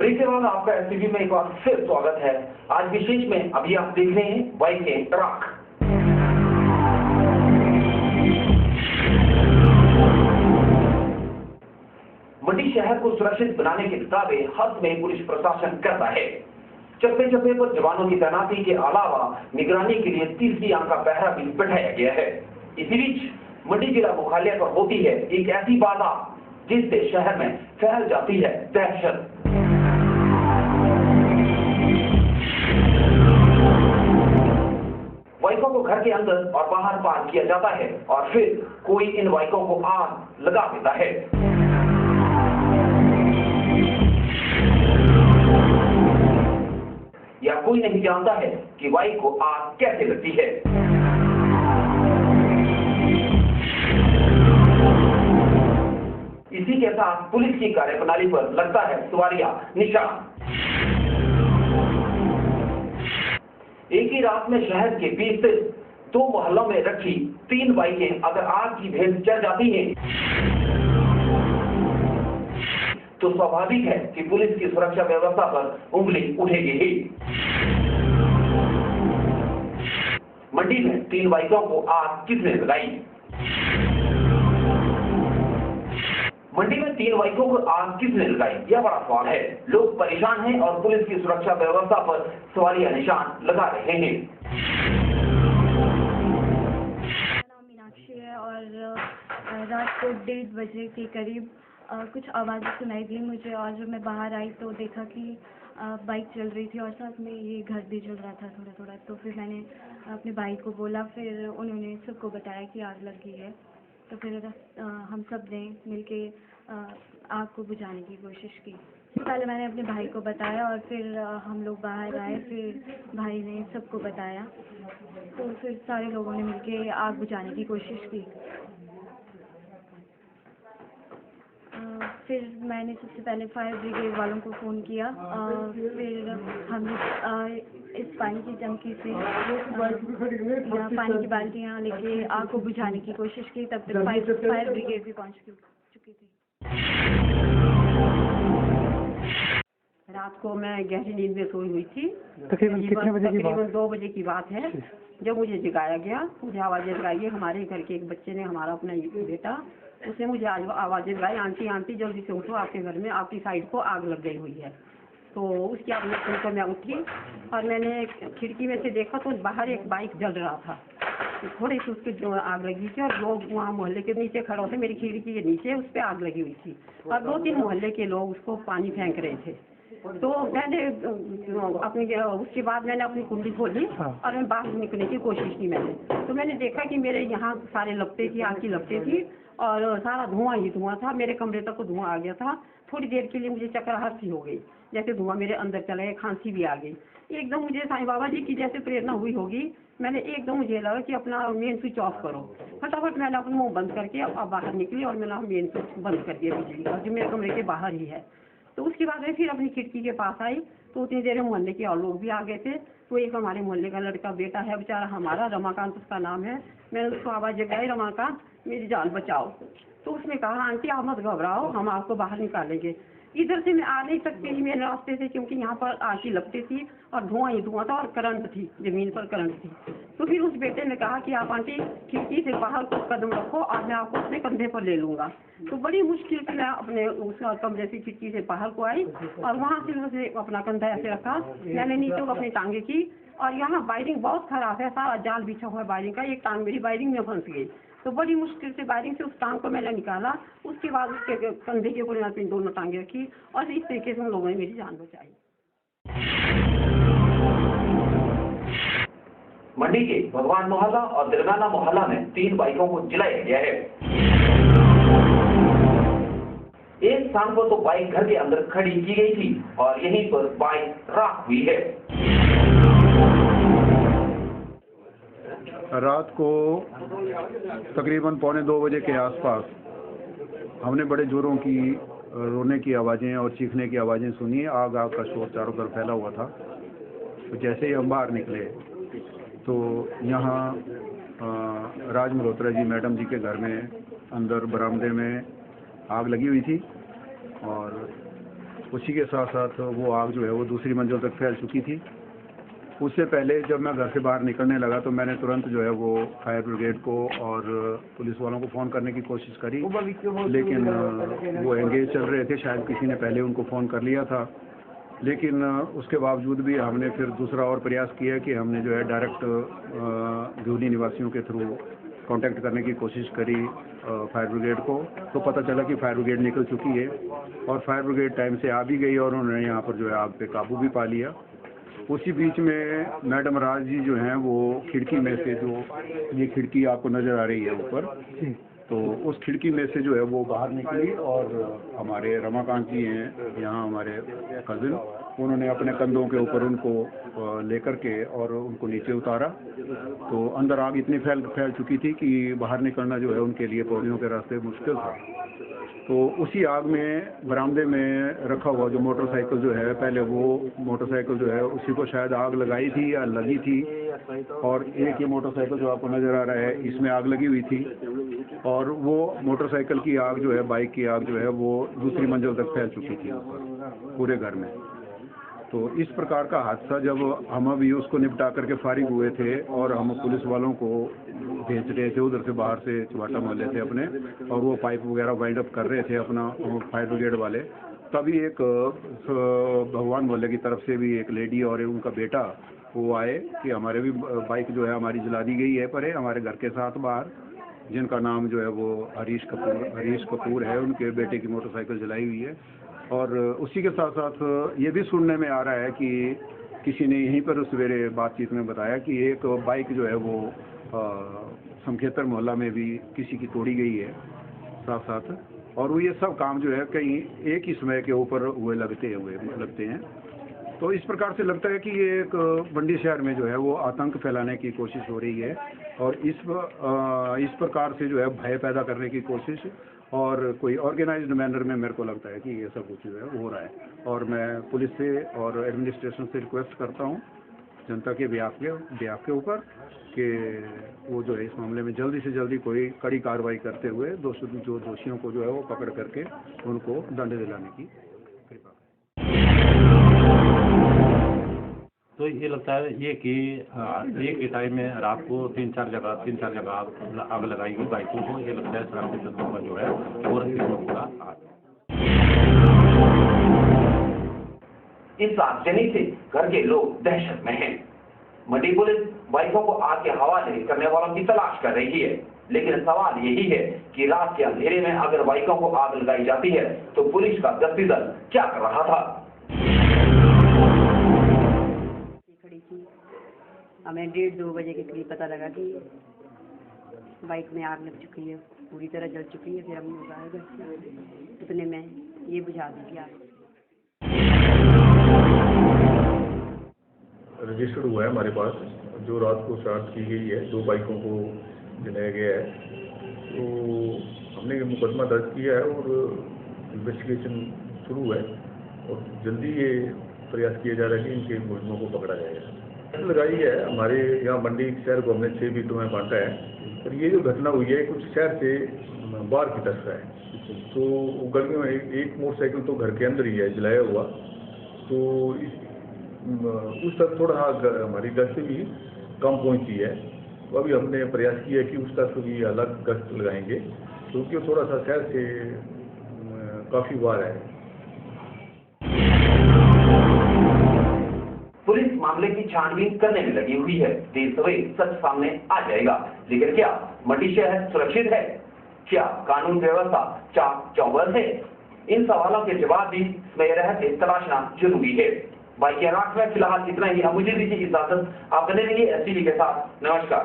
प्रीतिवाल, आपका एसटीवी में एक बार फिर स्वागत है। आज विशेष में अभी आप देख रहे हैं बाइकें ट्रक। मंडी शहर को सुरक्षित बनाने के दावे हर में पुलिस प्रशासन करता है। चप्पे चप्पे पर जवानों की तैनाती के अलावा निगरानी के लिए तीसरी आंख का पहरा भी बैठाया गया है। इसी बीच मंडी जिला मुख्यालय पर होती है एक ऐसी बाधा जिससे शहर में फैल जाती है दहशत। बाइकों को घर के अंदर और बाहर पार्क किया जाता है और फिर कोई इन बाइकों को आग लगा देता है। या कोई नहीं जानता है कि बाइक को आग कैसे लगती है। इसी के साथ पुलिस की कार्यप्रणाली पर लगता है सवारियां निशान। एक ही रात में शहर के बीच से 2 मोहल्लों में रखी 3 बाइकें अगर आग की भेंट चढ़ जाती हैं तो स्वाभाविक है कि पुलिस की सुरक्षा व्यवस्था पर उंगली उठेगी ही। मंडी में 3 बाइकों को आग किसने लगाई? मंडी में 3 बाइकों को आग किसने लगाई, यह बड़ा सवाल है। लोग परेशान हैं और पुलिस की सुरक्षा व्यवस्था पर सवालिया निशान लगा रहे हैं। नाम मीनाक्षी है और रात को 1:30 बजे के करीब कुछ आवाज़ें सुनाई दी मुझे और जब मैं बाहर आई तो देखा कि बाइक चल रही थी और साथ में ये घर भी जल रहा था थोड़ा थोड़ा। तो फिर मैंने अपने भाई को बोला, फिर उन्होंने सबको बताया कि आग लग गई है। तो फिर हम सब ने मिलके आग को बुझाने की कोशिश की। पहले मैंने अपने भाई को बताया और फिर हम लोग बाहर आए, फिर भाई ने सबको बताया। तो फिर सारे लोगों ने मिलके आग बुझाने की कोशिश की। फिर मैंने सबसे पहले फायर ब्रिगेड वालों को फ़ोन किया। फिर हम इस पानी की टंकी से पानी की बाल्टियाँ लेके आग को बुझाने की कोशिश की। तब तक फायर ब्रिगेड भी पहुंच चुकी थी। रात को मैं गहरी नींद में सोई हुई थी। तकरीबन कितने बजे की बात? तकरीबन 2 बजे की बात है। जब मुझे जगाया गया, मुझे आवाज़ें लगाई। हमारे घर के एक बच्चे ने, हमारा अपना बेटा, उसने मुझे आवाज़ें लगाई, आंटी आंटी जल्दी से उठो, आपके घर में आपकी साइड को आग लग गई हुई है। तो उसकी आवाज़ सुनकर मैं उठी और मैंने खिड़की में से देखा तो बाहर एक बाइक जल रहा था। थोड़ी सी उसकी आग लगी थी और लोग वहाँ मोहल्ले के नीचे खड़े थे, मेरी खिड़की के नीचे उस पर आग लगी हुई थी और 2-3 मोहल्ले के लोग उसको पानी फेंक रहे थे। तो मैंने उसके बाद मैंने अपनी कुंडी खोली और मैं बाहर निकलने की कोशिश की। तो मैंने देखा कि मेरे यहाँ सारे लपटे थी, आग की लपटे थी और सारा धुआं ही धुआं था। मेरे कमरे तक धुआं आ गया था। थोड़ी देर के लिए मुझे चक्राहट सी हो गई, जैसे धुआं मेरे अंदर चला गया, खांसी भी आ गई। एकदम मुझे साईं बाबा जी की जैसे प्रेरणा हुई होगी, मैंने एकदम मुझे लगा कि अपना मेन स्विच ऑफ करो। फटाफट मैंने अपना मुँह बंद करके अब बाहर निकली और मैंने मेन स्विच बंद कर दिया बिजली का, जो मेरे कमरे के बाहर ही है। तो उसके बाद मैं फिर अपनी खिड़की के पास आई तो उतनी देर में मोहल्ले के और लोग भी आ गए थे। तो एक हमारे मोहल्ले का लड़का बेटा है बेचारा हमारा, रमाकांत उसका नाम है। मैंने उसको आवाज़ जगाई, रमाकांत मेरी जान बचाओ। तो उसने कहा, आंटी आप मत घबराओ, हम आपको बाहर निकालेंगे। इधर से मैं आ नहीं सकती थी मेरे रास्ते से, क्योंकि यहाँ पर आग की लपटें थी और धुआं ही धुआं था और करंट थी, जमीन पर करंट थी। तो फिर उस बेटे ने कहा कि आप आंटी खिड़की से बाहर कुछ कदम रखो और मैं आपको अपने कंधे पर ले लूँगा। तो बड़ी मुश्किल से मैं अपने उस कमरे से खिड़की से बाहर को आई और वहाँ से मुझे अपना कंधा ऐसे रखा। मैंने नीचे को अपनी टांगे की और यहाँ वायरिंग बहुत ख़राब है, सारा जाल बिछा हुआ है वायरिंग का। एक टांग मेरी वायरिंग में फंस गई। तो बड़ी मुश्किल से वायरिंग से उस टांग को मैंने निकाला। उसके बाद उसके कंधे के ऊपर मैंने दोनों टांगे रखी और इस तरीके से उन लोगों ने मेरी जान बचाई। मंडी के भगवान मोहल्ला और दरगाना मोहल्ला में 3 बाइकों को जलाया गया है। एक स्थान पर तो बाइक घर के अंदर खड़ी की गई थी और यहीं पर बाइक राख हुई है। रात को तकरीबन 1:45 बजे के आसपास हमने बड़े जोरों की रोने की आवाज़ें और चीखने की आवाज़ें सुनी। आग आग का शोर चारों तरफ फैला हुआ था। तो जैसे ही हम बाहर निकले तो यहाँ राज मल्होत्रा जी मैडम जी के घर में अंदर बरामदे में आग लगी हुई थी और उसी के साथ साथ वो आग जो है वो दूसरी मंजिल तक फैल चुकी थी। उससे पहले जब मैं घर से बाहर निकलने लगा तो मैंने तुरंत जो है वो फायर ब्रिगेड को और पुलिस वालों को फ़ोन करने की कोशिश करी, लेकिन वो एंगेज चल रहे थे, शायद किसी ने पहले उनको फ़ोन कर लिया था। लेकिन उसके बावजूद भी हमने फिर दूसरा और प्रयास किया कि हमने जो है डायरेक्ट भिवनी निवासियों के थ्रू कांटेक्ट करने की कोशिश करी फायर ब्रिगेड को। तो पता चला कि फायर ब्रिगेड निकल चुकी है और फायर ब्रिगेड टाइम से आ भी गई और उन्होंने यहाँ पर जो है आग पे काबू भी पा लिया। उसी बीच में मैडम राज जी जो हैं वो खिड़की में से, जो ये खिड़की आपको नज़र आ रही है ऊपर, तो उस खिड़की में से जो है वो बाहर निकली और हमारे रमाकांत जी हैं यहाँ हमारे कज़िन, उन्होंने अपने कंधों के ऊपर उनको लेकर के और उनको नीचे उतारा। तो अंदर आग इतनी फैल चुकी थी कि बाहर निकलना जो है उनके लिए पौड़ियों के रास्ते मुश्किल था। तो उसी आग में बरामदे में रखा हुआ जो मोटरसाइकिल जो है, पहले वो मोटरसाइकिल जो है उसी को शायद आग लगाई थी या लगी थी, और एक ये मोटरसाइकिल जो आपको नज़र आ रहा है इसमें आग लगी हुई थी, और वो मोटरसाइकिल की आग जो है, बाइक की आग जो है वो दूसरी मंजिल तक फैल चुकी थी पूरे घर में। तो इस प्रकार का हादसा जब हम अभी उसको निपटा करके फारिग हुए थे और हम पुलिस वालों को भेज रहे थे उधर से, बाहर से चुवाटा मोहल्ले से अपने, और वो पाइप वगैरह वाइंड अप कर रहे थे अपना फायर ब्रिगेड वाले, तभी एक भगवान मोहल्ले की तरफ से भी एक लेडी और उनका बेटा वो आए कि हमारे भी बाइक जो है हमारी जला दी गई है परे हमारे घर के साथ बाहर, जिनका नाम जो है वो हरीश कपूर है, उनके बेटे की मोटरसाइकिल जलाई हुई है। और उसी के साथ साथ ये भी सुनने में आ रहा है कि किसी ने यहीं पर सवेरे बातचीत में बताया कि एक बाइक जो है वो समखेतर मोहल्ला में भी किसी की तोड़ी गई है साथ साथ, और वो ये सब काम जो है कहीं एक ही समय के ऊपर हुए लगते हैं। तो इस प्रकार से लगता है कि ये एक मंडी शहर में जो है वो आतंक फैलाने की कोशिश हो रही है, और इस प्रकार से जो है भय पैदा करने की कोशिश, और कोई ऑर्गेनाइज्ड मैनर में मेरे को लगता है कि ये सब कुछ जो है हो रहा है। और मैं पुलिस से और एडमिनिस्ट्रेशन से रिक्वेस्ट करता हूँ जनता के बिहाफ के ऊपर कि वो जो है इस मामले में जल्दी से जल्दी कोई कड़ी कार्रवाई करते हुए जो दोषियों को जो है वो पकड़ करके उनको दंड दिलाने की कृपा करें। तो ये लगता है ये कि एक ही टाइम में रात को तीन चार जगह आग लगाई गई बाइकों को। ये लगता है ट्रैफिक तंत्र का जो है और इसमें पूरा इस आगजनी से घर के लोग दहशत में हैं। मंडी पुलिस बाइकों को आग के हवाले करने वालों की तलाश कर रही है, लेकिन सवाल यही है कि रात के अंधेरे में अगर बाइकों को आग लगाई जाती है तो पुलिस का गश्ती दल क्या कर रहा था। खड़ी थी, हमें 1:30-2 बजे के करीब पता लगा कि बाइक में आग लग चुकी है, पूरी तरह जल चुकी है। फिर हम लोग आए घर से, उतने में ये बुझा दी आग। रजिस्टर्ड हुआ है हमारे पास, जो रात को स्टार्ट की गई है, 2 बाइकों को जलाया गया है। तो हमने मुकदमा दर्ज किया है और इन्वेस्टिगेशन शुरू है, और जल्दी ये प्रयास किया जा रहा है कि इनके मुलजिमों को पकड़ा जाएगा। लगाई है हमारे यहाँ मंडी शहर को हमने 6 बीटों में बांटा है, और ये जो घटना हुई है कुछ शहर से बाहर की तरफ है। तो गलियों में एक मोटरसाइकिल तो घर के अंदर ही है जलाया हुआ, तो उस तक थोड़ा हमारी गश्त भी कम पहुंची है। तो अभी हमने प्रयास किया कि उस तक भी अलग गश्त लगाएंगे, क्योंकि तो थोड़ा सा शहर से काफ़ी बार है। पुलिस मामले की छानबीन करने में लगी हुई है। देर सवेर सच सामने आ जाएगा, लेकिन क्या मंडी शहर सुरक्षित है? क्या कानून व्यवस्था चाक चौबंद है? इन सवालों के जवाब भी समय रहते तलाशना जरूरी है। बाइक में फिलहाल इतना ही। अब मुझे दीजिए इजाजत, आप बने रहिए STV के साथ। नमस्कार।